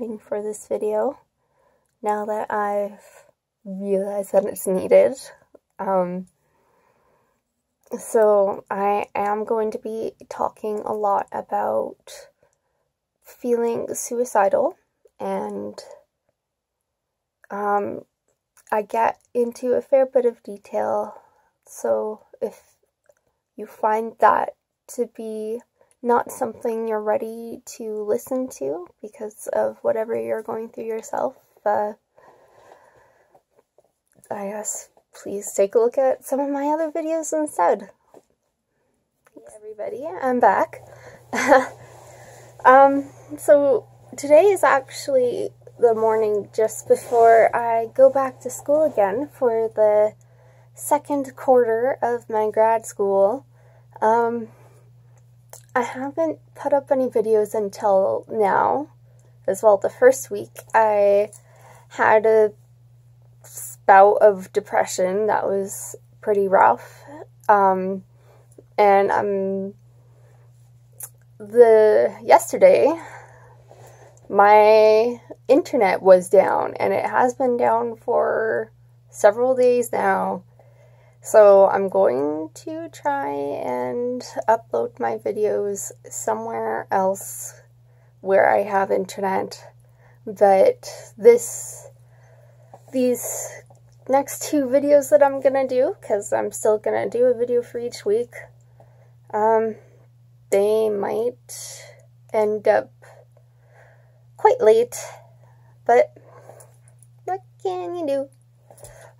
ending for this video, now that I've realized that it's needed. So I am going to be talking a lot about feeling suicidal, and I get into a fair bit of detail, so if you find that to be not something you're ready to listen to because of whatever you're going through yourself, I guess please take a look at some of my other videos instead. Hey everybody, I'm back. So today is actually the morning just before I go back to school again for the second quarter of my grad school. I haven't put up any videos until now. As well, the first week I had a bout of depression that was pretty rough, and yesterday my internet was down, and it has been down for several days now, so I'm going to try and upload my videos somewhere else where I have internet. But these next two videos that I'm gonna do, because I'm still gonna do a video for each week, they might end up quite late, but what can you do?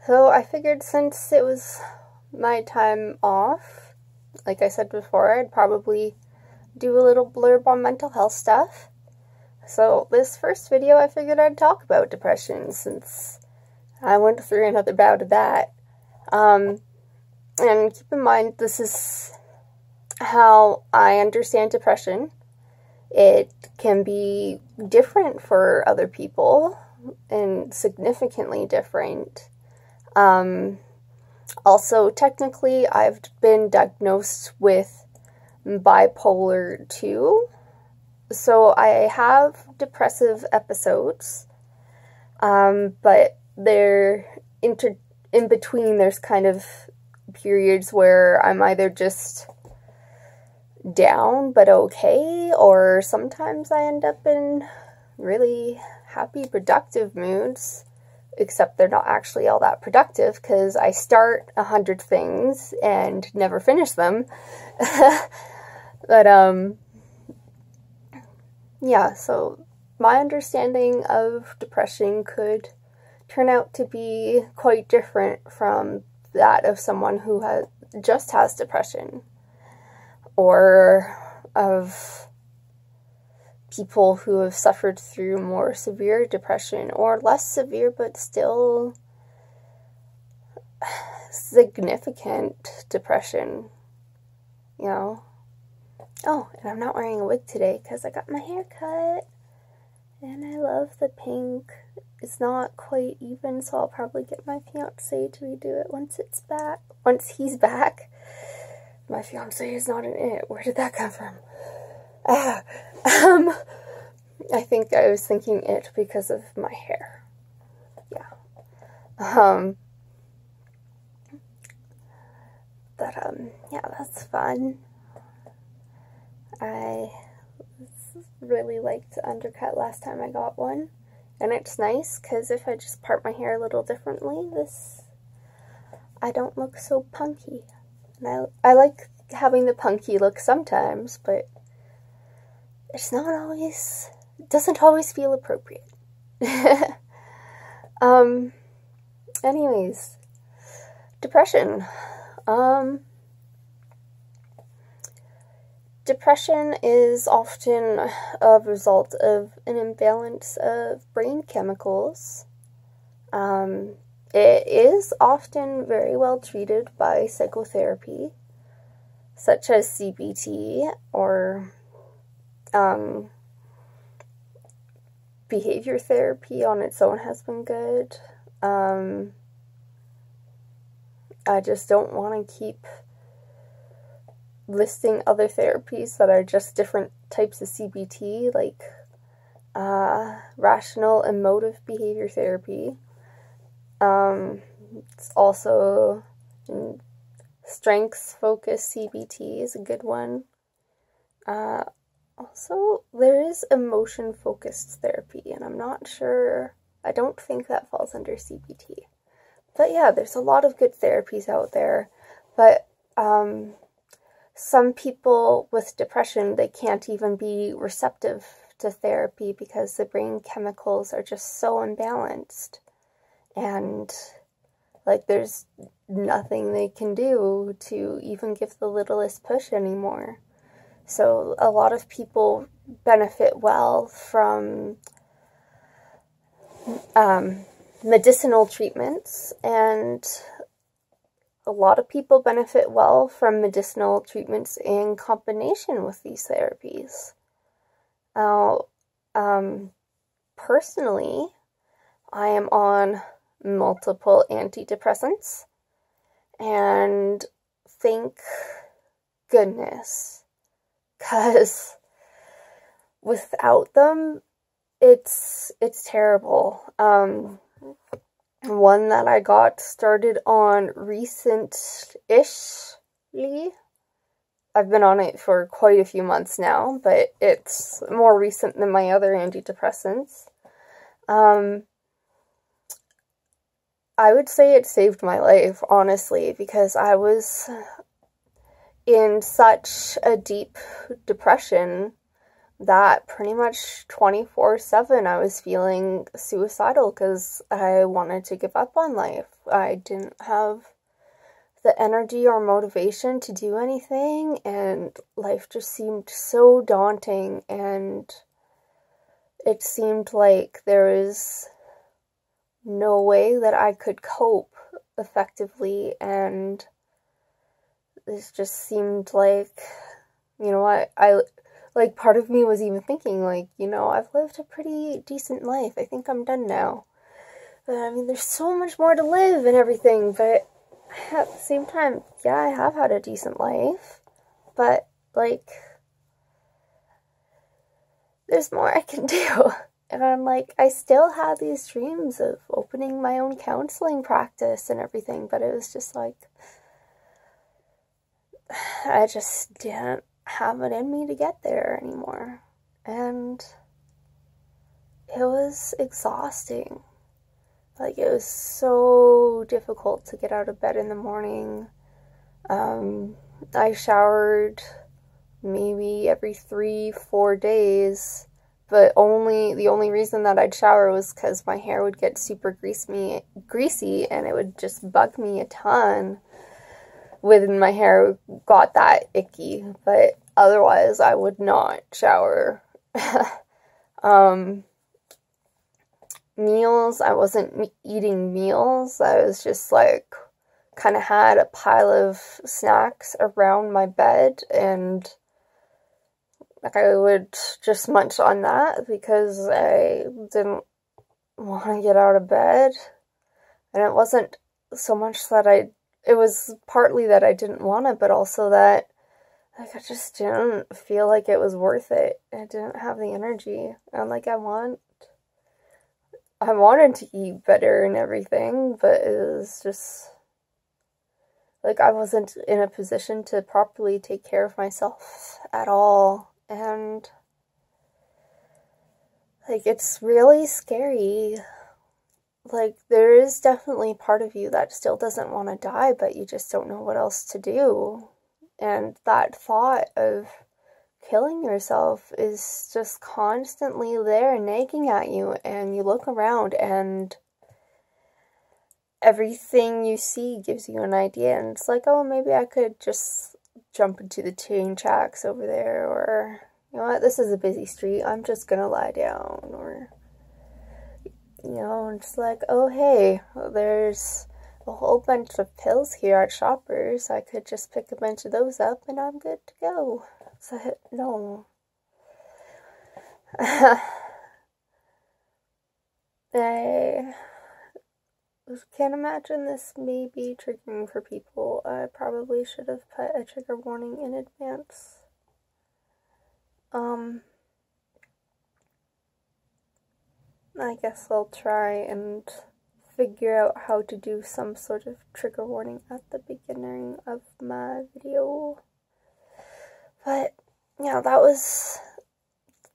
So I figured since it was my time off, like I said before, I'd probably do a little blurb on mental health stuff. So this first video, I figured I'd talk about depression, since I went through another bout of that. And keep in mind, this is how I understand depression. It can be different for other people, and significantly different. Also, technically, I've been diagnosed with bipolar 2. So I have depressive episodes, but they're in between. There's kind of periods where I'm either just down but okay, or sometimes I end up in really happy, productive moods, except they're not actually all that productive because I start 100 things and never finish them. But yeah, so my understanding of depression could turn out to be quite different from that of someone who just has depression, or of people who have suffered through more severe depression, or less severe but still significant depression, you know. Oh, and I'm not wearing a wig today because I got my hair cut, and I love the pink. It's not quite even, so I'll probably get my fiancé to redo it once he's back. My fiancé is not in it. Where did that come from? I think I was thinking it because of my hair. Yeah. Yeah, that's fun. I really liked the undercut last time I got one, and it's nice because if I just part my hair a little differently, I don't look so punky. And I like having the punky look sometimes, but it's not always, it doesn't always feel appropriate. Anyways, depression. Depression is often a result of an imbalance of brain chemicals. It is often very well treated by psychotherapy, such as CBT, or behavior therapy on its own has been good. I just don't want to keep listing other therapies that are just different types of CBT, like rational emotive behavior therapy. It's also strengths focused CBT is a good one. Also, there is emotion focused therapy, and I'm not sure, I don't think that falls under CBT. But yeah, there's a lot of good therapies out there. But some people with depression, they can't even be receptive to therapy because the brain chemicals are just so imbalanced. And like there's nothing they can do to even give the littlest push anymore. So a lot of people benefit well from medicinal treatments, and a lot of people benefit well from medicinal treatments in combination with these therapies. Now, personally, I am on multiple antidepressants, and thank goodness, because without them, it's terrible. One that I got started on recent-ishly. I've been on it for quite a few months now, but it's more recent than my other antidepressants. I would say it saved my life, honestly, because I was in such a deep depression that pretty much 24/7 I was feeling suicidal because I wanted to give up on life. I didn't have the energy or motivation to do anything, and life just seemed so daunting, and it seemed like there was no way that I could cope effectively, and this just seemed like, you know, I like, part of me was even thinking, like, you know, I've lived a pretty decent life. I think I'm done now. But, I mean, there's so much more to live and everything, but at the same time, yeah, I have had a decent life, but, like, there's more I can do. And I'm like, I still had these dreams of opening my own counseling practice and everything, but it was just like, I just didn't have it in me to get there anymore. And it was exhausting. Like, it was so difficult to get out of bed in the morning. I showered maybe every 3-4 days, but the only reason that I'd shower was because my hair would get super greasy, and it would just bug me a ton when my hair got that icky. But otherwise, I would not shower. Meals, I wasn't eating meals. I was just like, kind of had a pile of snacks around my bed, and I would just munch on that because I didn't want to get out of bed. And it wasn't so much that it was partly that I didn't want to, but also that, like, I just didn't feel like it was worth it. I didn't have the energy. And, like, I wanted to eat better and everything, but it was just, like, I wasn't in a position to properly take care of myself at all. And, like, it's really scary. Like, there is definitely part of you that still doesn't want to die, but you just don't know what else to do. And that thought of killing yourself is just constantly there nagging at you, and you look around and everything you see gives you an idea, and it's like, oh, maybe I could just jump into the train tracks over there, or, you know what, this is a busy street, I'm just gonna lie down, or, you know, it's like, oh, hey, there's a whole bunch of pills here at Shoppers, I could just pick a bunch of those up and I'm good to go. So, no. I can't imagine this may be triggering for people. I probably should have put a trigger warning in advance. I guess I'll try and figure out how to do some sort of trigger warning at the beginning of my video. But, yeah, that was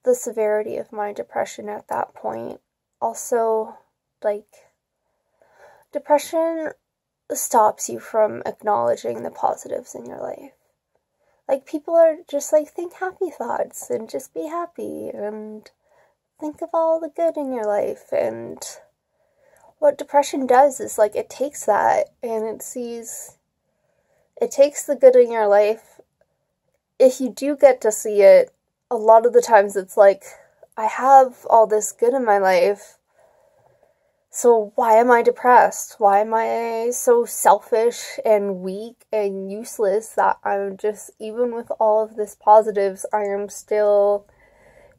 the severity of my depression at that point. Also, like, depression stops you from acknowledging the positives in your life. Like, people are just like, think happy thoughts and just be happy and think of all the good in your life. And what depression does is, like, it takes that and it takes the good in your life. If you do get to see it, a lot of the times it's like, I have all this good in my life, so why am I depressed? Why am I so selfish and weak and useless that I'm just, even with all of this positives, I am still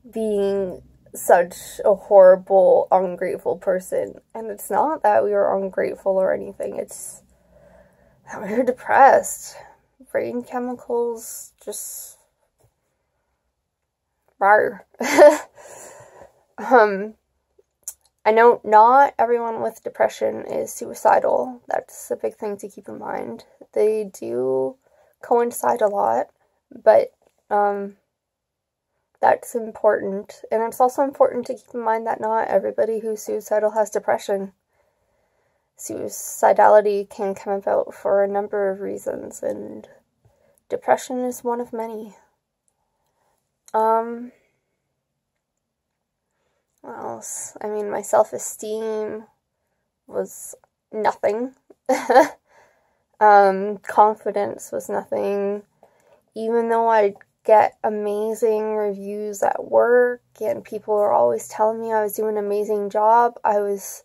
being such a horrible, ungrateful person? And it's not that we were ungrateful or anything, it's that we were depressed. Brain chemicals just... rawr. I know not everyone with depression is suicidal. That's a big thing to keep in mind. They do coincide a lot, but that's important. And it's also important to keep in mind that not everybody who's suicidal has depression. Suicidality can come about for a number of reasons, and depression is one of many. What else? I mean, my self-esteem was nothing. Confidence was nothing. Even though I'd get amazing reviews at work and people were always telling me I was doing an amazing job, I was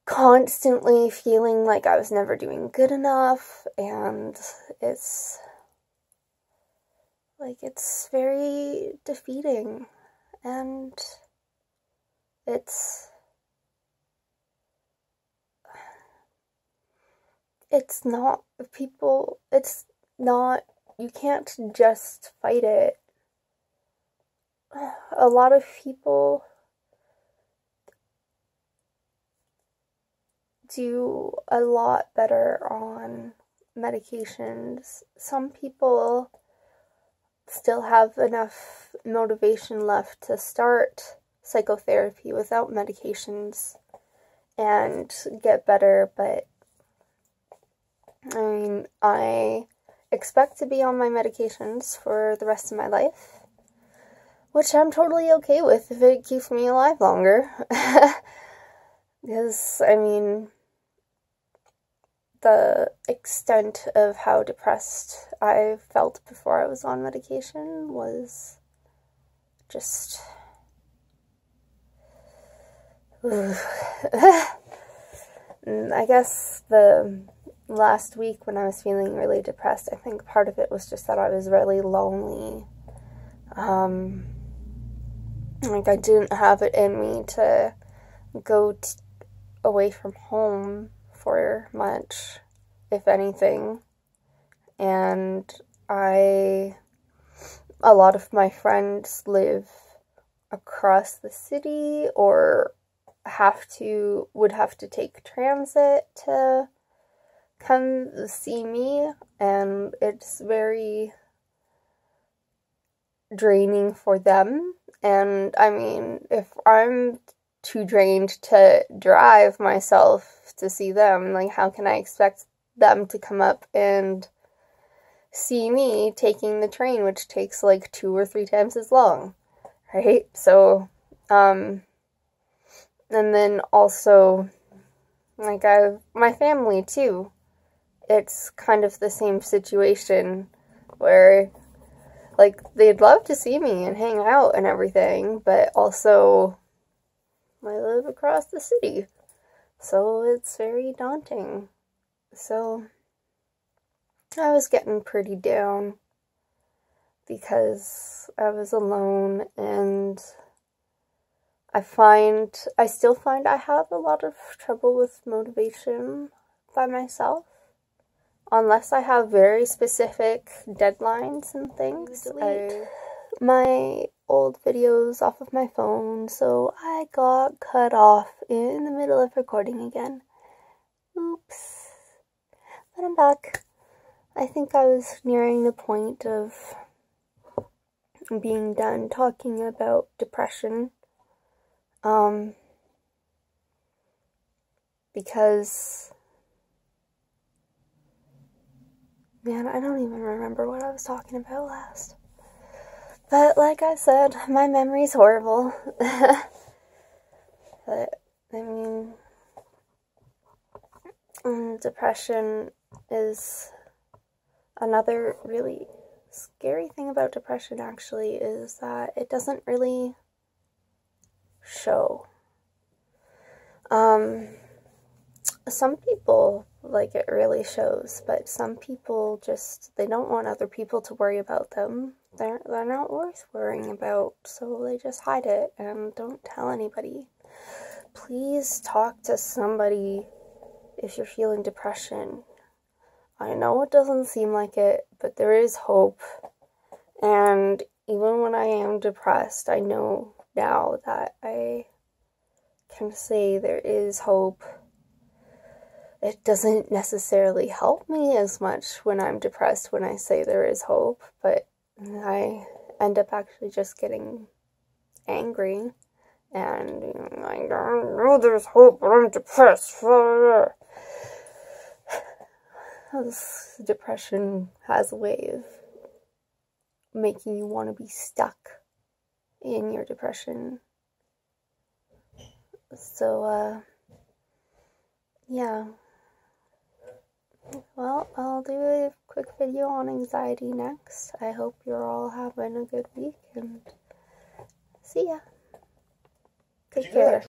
constantly feeling like I was never doing good enough, and it's very defeating. And it's not, you can't just fight it. A lot of people do a lot better on medications. Some people still have enough motivation left to start psychotherapy without medications and get better, but I mean, I expect to be on my medications for the rest of my life, which I'm totally okay with if it keeps me alive longer. Because, I mean, the extent of how depressed I felt before I was on medication was just... I guess the last week when I was feeling really depressed, I think part of it was just that I was really lonely. Like, I didn't have it in me to go away from home for much, if anything. And a lot of my friends live across the city or would have to take transit to come see me, and it's very draining for them. And I mean, if I'm too drained to drive myself to see them, like, how can I expect them to come up and see me taking the train, which takes like 2 or 3 times as long, right? So, and then also, like, my family too, it's kind of the same situation where, like, they'd love to see me and hang out and everything, but also I live across the city, so it's very daunting. So I was getting pretty down because I was alone, and I still find I have a lot of trouble with motivation by myself. Unless I have very specific deadlines and things. My old videos off of my phone, so I got cut off in the middle of recording again. Oops. But I'm back. I think I was nearing the point of being done talking about depression. Because, man, I don't even remember what I was talking about last. But like I said, my memory's horrible. But, I mean, depression is another really scary thing about depression, actually, is that it doesn't really show. Some people, like, it really shows, but some people just, they don't want other people to worry about them. They're not worth worrying about, so they just hide it and don't tell anybody. Please talk to somebody if you're feeling depression. I know it doesn't seem like it, but there is hope. And even when I am depressed, I know now that I can say there is hope. It doesn't necessarily help me as much when I'm depressed when I say there is hope, but I end up actually just getting angry and I don't know there's hope, but I'm depressed. Depression has a way of making you want to be stuck in your depression. So, yeah. Well, I'll do a quick video on anxiety next. I hope you're all having a good week, and see ya. Take care.